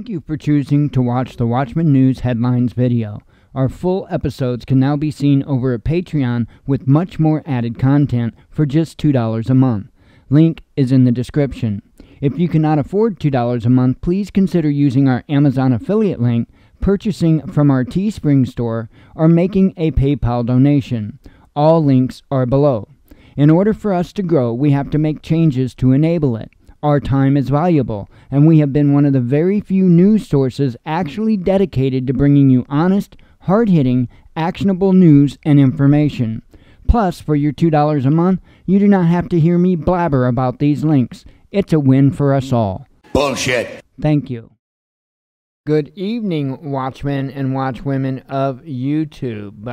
Thank you for choosing to watch the Watchman News Headlines video. Our full episodes can now be seen over at Patreon with much more added content for just $2 a month. Link is in the description. If you cannot afford $2 a month, please consider using our Amazon affiliate link, purchasing from our Teespring store, or making a PayPal donation. All links are below. In order for us to grow, we have to make changes to enable it. Our time is valuable, and we have been one of the very few news sources actually dedicated to bringing you honest, hard-hitting, actionable news and information. Plus, for your $2 a month, you do not have to hear me blabber about these links. It's a win for us all. Bullshit. Thank you. Good evening, watchmen and watchwomen of YouTube.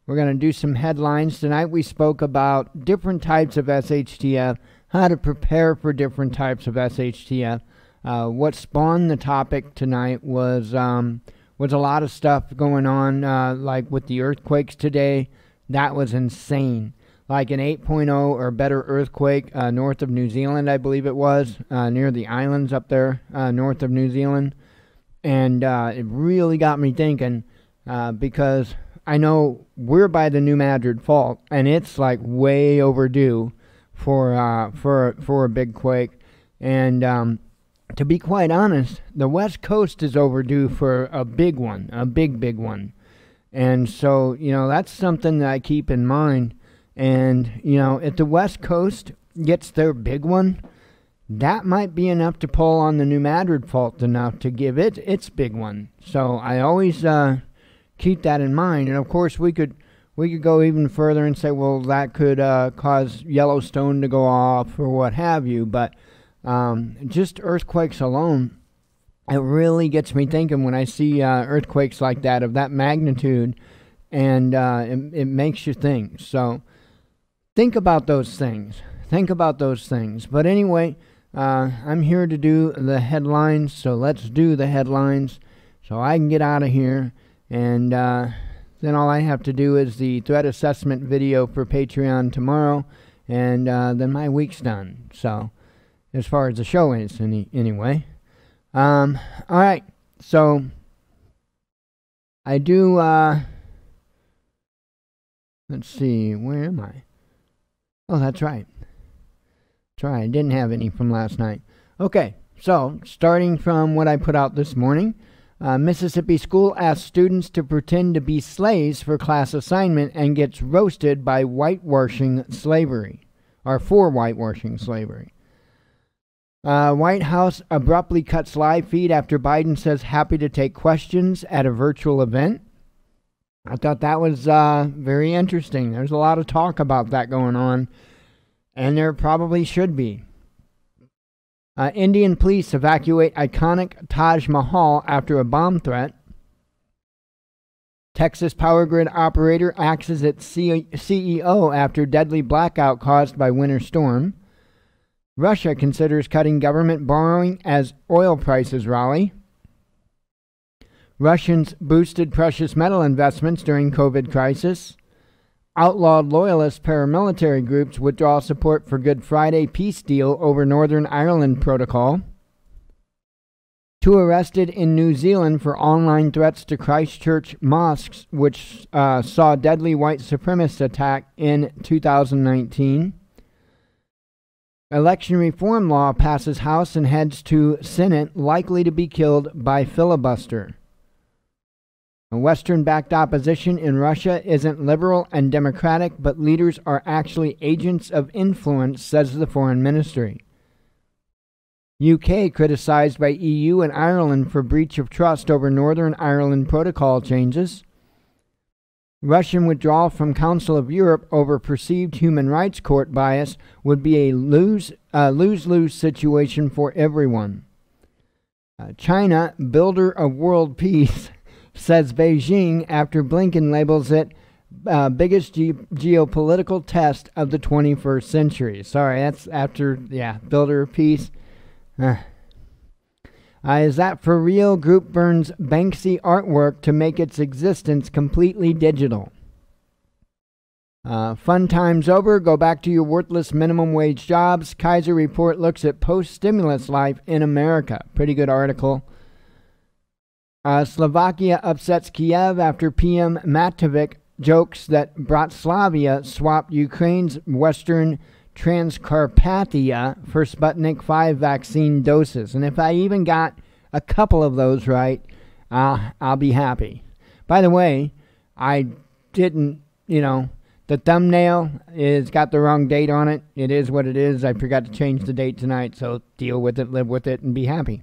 We're gonna do some headlines tonight. We spoke about different types of SHTF, how to prepare for different types of SHTF. What spawned the topic tonight was a lot of stuff going on, like with the earthquakes today. That was insane. Like an 8.0 or better earthquake north of New Zealand, I believe it was, near the islands up there north of New Zealand. And it really got me thinking, because I know we're by the New Madrid Fault, and it's like way overdue for a big quake. And to be quite honest, the West Coast is overdue for a big one, a big one. And so, you know, that's something that I keep in mind. And, you know, if the West Coast gets their big one, that might be enough to pull on the New Madrid Fault enough to give it its big one. So I always keep that in mind. And of course, we could go even further and say, well, that could cause Yellowstone to go off or what have you. But just earthquakes alone, it really gets me thinking when I see earthquakes like that of that magnitude, and it makes you think. So think about those things. Think about those things. But anyway, I'm here to do the headlines, so let's do the headlines so I can get out of here. And then all I have to do is the threat assessment video for Patreon tomorrow, and then my week's done. So as far as the show is, anyway. All right, so I do, let's see, where am I? Oh, that's right. I didn't have any from last night. Okay, so starting from what I put out this morning, Mississippi school asks students to pretend to be slaves for class assignment and gets roasted by whitewashing slavery, or for whitewashing slavery. White House abruptly cuts live feed after Biden says happy to take questions at a virtual event. I thought that was very interesting. There's a lot of talk about that going on, and there probably should be. Indian police evacuate iconic Taj Mahal after a bomb threat. Texas power grid operator axes its CEO after deadly blackout caused by winter storm. Russia considers cutting government borrowing as oil prices rally. Russians boosted precious metal investments during COVID crisis. Outlawed loyalist paramilitary groups withdraw support for Good Friday peace deal over Northern Ireland protocol. 2 arrested in New Zealand for online threats to Christchurch mosques, which saw deadly white supremacist attack in 2019. Election reform law passes House and heads to Senate, likely to be killed by filibuster. A Western-backed opposition in Russia isn't liberal and democratic, but leaders are actually agents of influence, says the foreign ministry. UK criticized by EU and Ireland for breach of trust over Northern Ireland protocol changes. Russian withdrawal from Council of Europe over perceived human rights court bias would be a lose-lose situation for everyone. China, builder of world peace, says Beijing after Blinken labels it biggest geopolitical test of the 21st century. Sorry, that's after, builder of peace. Is that for real? Group burns Banksy artwork to make its existence completely digital. Fun times over. Go back to your worthless minimum wage jobs. Kaiser report looks at post-stimulus life in America. Pretty good article. Slovakia upsets Kiev after PM Matovic jokes that Bratislava swapped Ukraine's western Transcarpathia for Sputnik 5 vaccine doses. And if I even got a couple of those right, I'll be happy. By the way, I didn't, the thumbnail is got the wrong date on it. It is what it is. I forgot to change the date tonight, so deal with it, live with it, and be happy.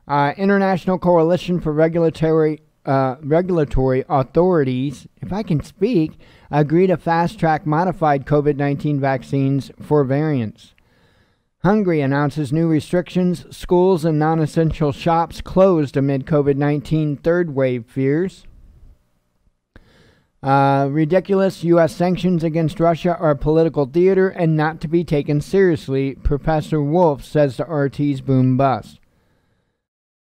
International Coalition for Regulatory Authorities, if I can speak, agree to fast-track modified COVID-19 vaccines for variants. Hungary announces new restrictions. Schools and non-essential shops closed amid COVID-19 third wave fears. Ridiculous U.S. sanctions against Russia are political theater and not to be taken seriously, Professor Wolf says to RT's Boom Bust.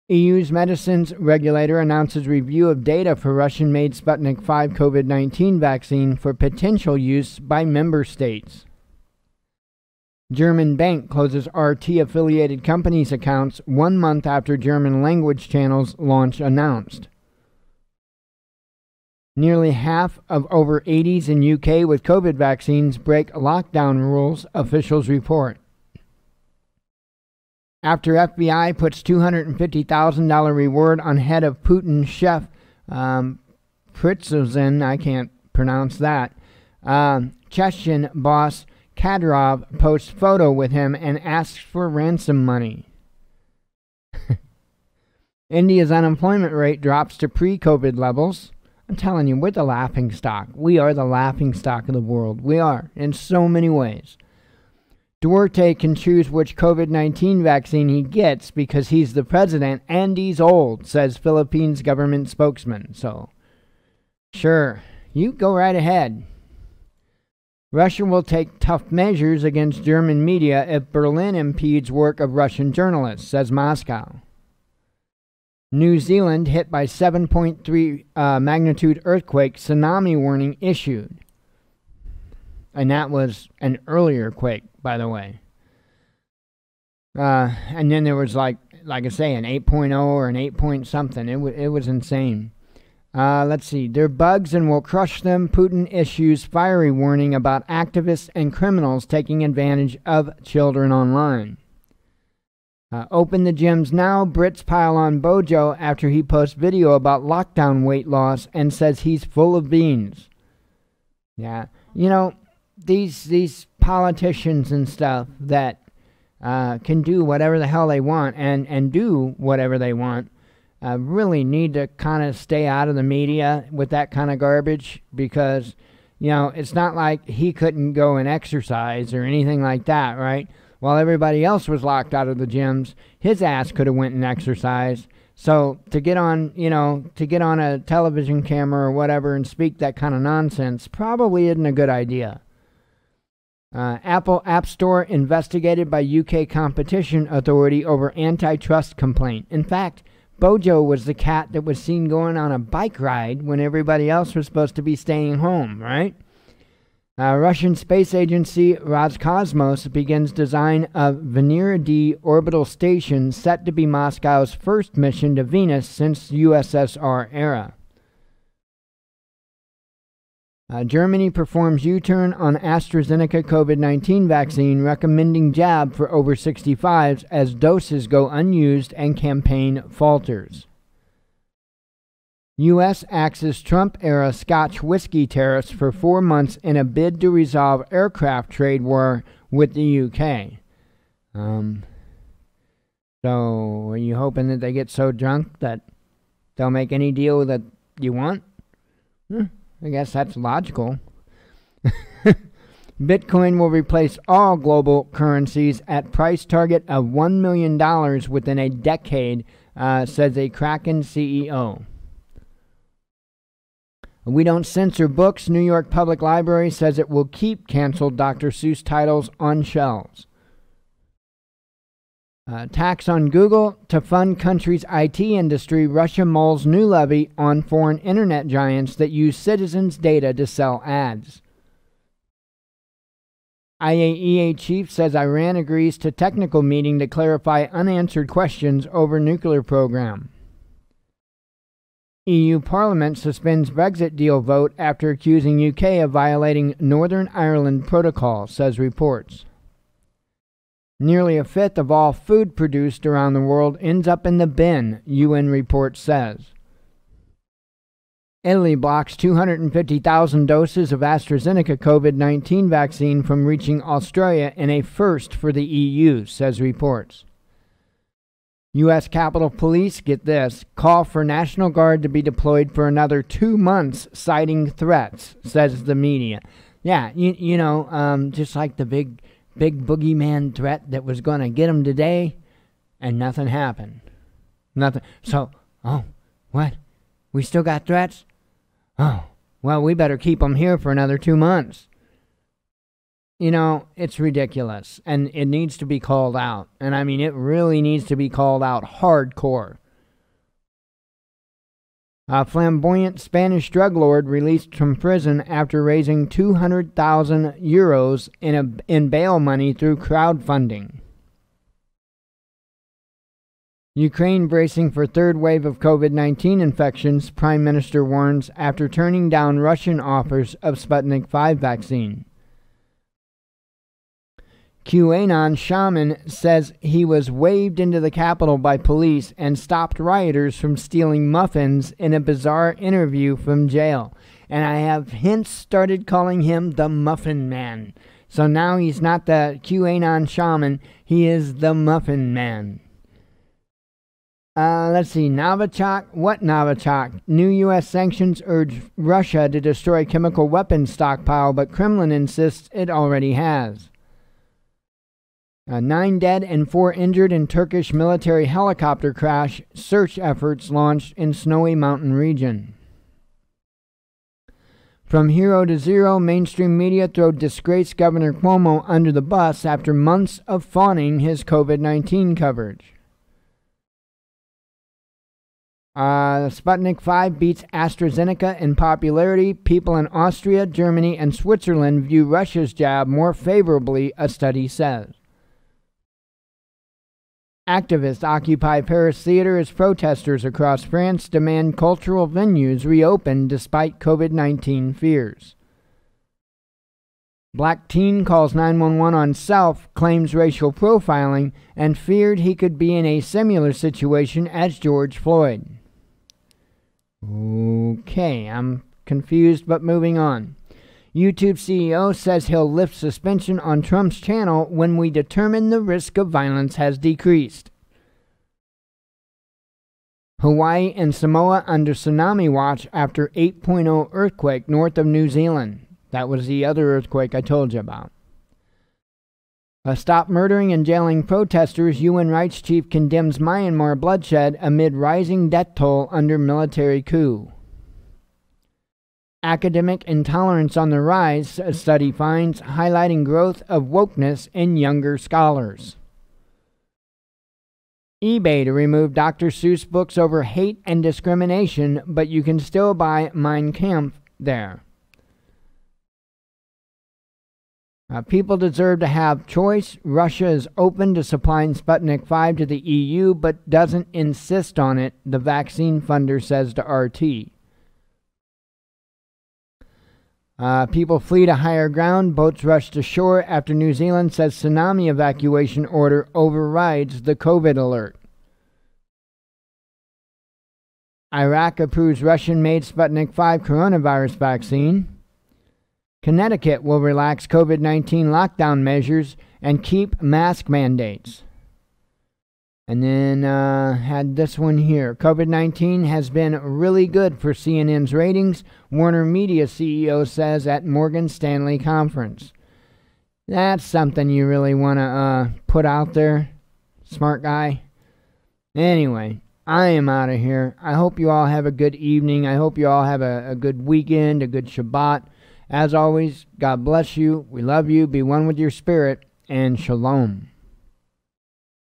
EU's medicines regulator announces review of data for Russian-made Sputnik 5 COVID-19 vaccine for potential use by member states. German bank closes RT-affiliated companies' accounts 1 month after German language channels launch announced. Nearly half of over 80s in UK with COVID vaccines break lockdown rules, officials report. After FBI puts $250,000 reward on head of Putin chef Pritzozin, I can't pronounce that, Chechen boss Kadyrov posts photo with him and asks for ransom money. India's unemployment rate drops to pre-COVID levels. I'm telling you, we're the laughing stock. We are the laughing stock of the world. We are, in so many ways. Duarte can choose which COVID-19 vaccine he gets because he's the president and he's old, says Philippines government spokesman. So, sure, you go right ahead. Russia will take tough measures against German media if Berlin impedes work of Russian journalists, says Moscow. New Zealand hit by 7.3 magnitude earthquake, tsunami warning issued. And that was an earlier quake, by the way. And then there was like I say, an 8.0 or an 8 point something. It was insane. Let's see. They're bugs and will crush them. Putin issues fiery warning about activists and criminals taking advantage of children online. Open the gyms now. Brits pile on Bojo after he posts video about lockdown weight loss and says he's full of beans. Yeah. These politicians and stuff that can do whatever the hell they want and do whatever they want really need to kind of stay out of the media with that kind of garbage because, it's not like he couldn't go and exercise or anything like that, right? While everybody else was locked out of the gyms, his ass could have went and exercised. So to get on a television camera or whatever and speak that kind of nonsense probably isn't a good idea. Apple App Store investigated by UK Competition Authority over antitrust complaint. In fact, Bojo was the cat that was seen going on a bike ride when everybody else was supposed to be staying home, right? Russian space agency Roscosmos begins design of Venera D orbital station set to be Moscow's first mission to Venus since USSR era. Germany performs U-turn on AstraZeneca COVID-19 vaccine, recommending jab for over 65s as doses go unused and campaign falters. U.S. axes Trump-era Scotch whiskey tariffs for 4 months in a bid to resolve aircraft trade war with the U.K. So, are you hoping that they get so drunk that they'll make any deal that you want? I guess that's logical. Bitcoin will replace all global currencies at price target of $1 million within a decade, says a Kraken CEO. We don't censor books. New York Public Library says it will keep canceled Dr. Seuss titles on shelves. Tax on Google to fund country's IT industry. Russia mulls new levy on foreign internet giants that use citizens' data to sell ads. IAEA chief says Iran agrees to technical meeting to clarify unanswered questions over nuclear program. EU Parliament suspends Brexit deal vote after accusing UK of violating Northern Ireland Protocol, says reports. Nearly a fifth of all food produced around the world ends up in the bin, UN report says. Italy blocks 250,000 doses of AstraZeneca COVID-19 vaccine from reaching Australia in a first for the EU, says reports. U.S. Capitol Police, get this, call for National Guard to be deployed for another 2 months, citing threats, says the media. Yeah, just like the big boogeyman threat that was going to get them today, and nothing happened. Nothing. So, what? We still got threats? Oh, well, we better keep them here for another 2 months. It's ridiculous, and it needs to be called out. And I mean, it really needs to be called out hardcore. A flamboyant Spanish drug lord released from prison after raising 200,000 euros in bail money through crowdfunding. Ukraine bracing for third wave of COVID-19 infections, Prime Minister warns after turning down Russian offers of Sputnik V vaccine. QAnon shaman says he was waved into the Capitol by police and stopped rioters from stealing muffins in a bizarre interview from jail. And I have hence started calling him the Muffin Man. So now he's not the QAnon shaman, he is the Muffin Man. Let's see, Novichok. What Novichok? New U.S. sanctions urge Russia to destroy chemical weapons stockpile, but Kremlin insists it already has. 9 dead and 4 injured in Turkish military helicopter crash. Search efforts launched in snowy mountain region. From hero to zero, mainstream media throw disgraced Governor Cuomo under the bus after months of fawning his COVID-19 coverage. Sputnik V beats AstraZeneca in popularity. People in Austria, Germany, and Switzerland view Russia's jab more favorably, a study says. Activists occupy Paris Theater as protesters across France demand cultural venues reopen despite COVID-19 fears. Black teen calls 911 on self, claims racial profiling, and feared he could be in a similar situation as George Floyd. Okay, I'm confused, but moving on. YouTube CEO says he'll lift suspension on Trump's channel when we determine the risk of violence has decreased. Hawaii and Samoa under tsunami watch after 8.0 earthquake north of New Zealand. That was the other earthquake I told you about. Stop murdering and jailing protesters. UN rights chief condemns Myanmar bloodshed amid rising death toll under military coup. Academic intolerance on the rise, a study finds, highlighting growth of wokeness in younger scholars. eBay to remove Dr. Seuss books over hate and discrimination, but you can still buy Mein Kampf there. People deserve to have choice. Russia is open to supplying Sputnik V to the EU, but doesn't insist on it, the vaccine funder says to RT. People flee to higher ground. Boats rush to shore after New Zealand says tsunami evacuation order overrides the COVID alert. Iraq approves Russian-made Sputnik V coronavirus vaccine. Connecticut will relax COVID-19 lockdown measures and keep mask mandates. And then had this one here. COVID-19 has been really good for CNN's ratings, Warner Media CEO says at Morgan Stanley conference. That's something you really want to put out there, smart guy. Anyway, I am out of here. I hope you all have a good evening. I hope you all have a good weekend, a good Shabbat. As always, God bless you. We love you. Be one with your spirit. And shalom.